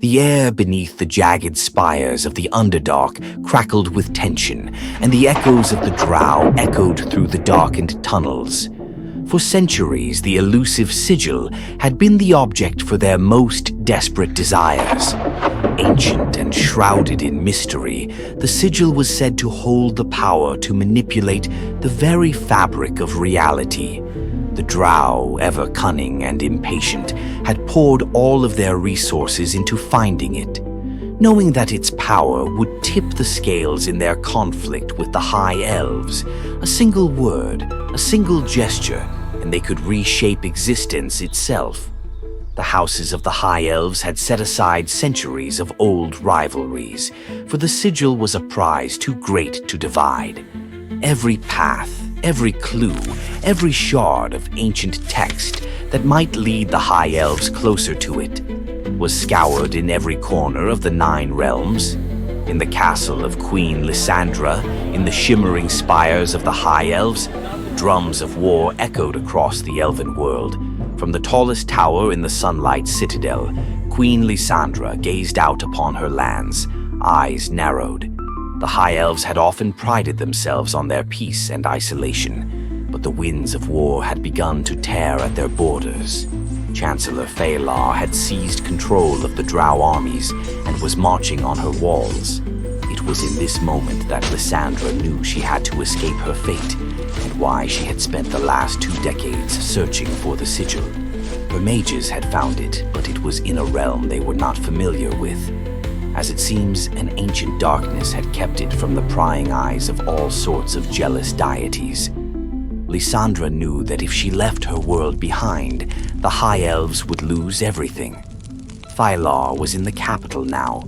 The air beneath the jagged spires of the Underdark crackled with tension, and the echoes of the drow echoed through the darkened tunnels. For centuries, the elusive sigil had been the object for their most desperate desires. Ancient and shrouded in mystery, the sigil was said to hold the power to manipulate the very fabric of reality. The drow, ever cunning and impatient, had poured all of their resources into finding it, knowing that its power would tip the scales in their conflict with the High Elves. A single word, a single gesture, and they could reshape existence itself. The houses of the High Elves had set aside centuries of old rivalries, for the sigil was a prize too great to divide. Every path, every clue, every shard of ancient text that might lead the High Elves closer to it was scoured in every corner of the 9 realms. In the castle of Queen Lysandra, in the shimmering spires of the High Elves, the drums of war echoed across the elven world. From the tallest tower in the Sunlight Citadel, Queen Lysandra gazed out upon her lands, eyes narrowed. The High Elves had often prided themselves on their peace and isolation, but the winds of war had begun to tear at their borders. Chancellor Phalar had seized control of the drow armies and was marching on her walls. It was in this moment that Lysandra knew she had to escape her fate, and why she had spent the last 2 decades searching for the sigil. Her mages had found it, but it was in a realm they were not familiar with. As it seems, an ancient darkness had kept it from the prying eyes of all sorts of jealous deities. Lysandra knew that if she left her world behind, the High Elves would lose everything. Phalar was in the capital now,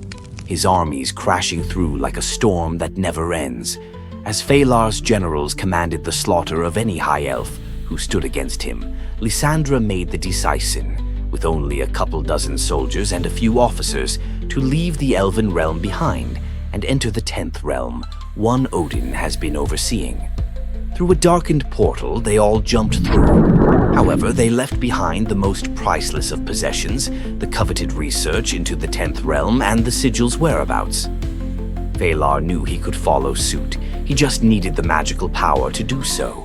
his armies crashing through like a storm that never ends, as Phalar's generals commanded the slaughter of any High Elf who stood against him. Lysandra made the decision, with only a couple dozen soldiers and a few officers, to leave the Elven realm behind and enter the 10th realm, one Odin has been overseeing. Through a darkened portal, they all jumped through. However, they left behind the most priceless of possessions, the coveted research into the 10th realm and the sigil's whereabouts. Phalar knew he could follow suit. He just needed the magical power to do so.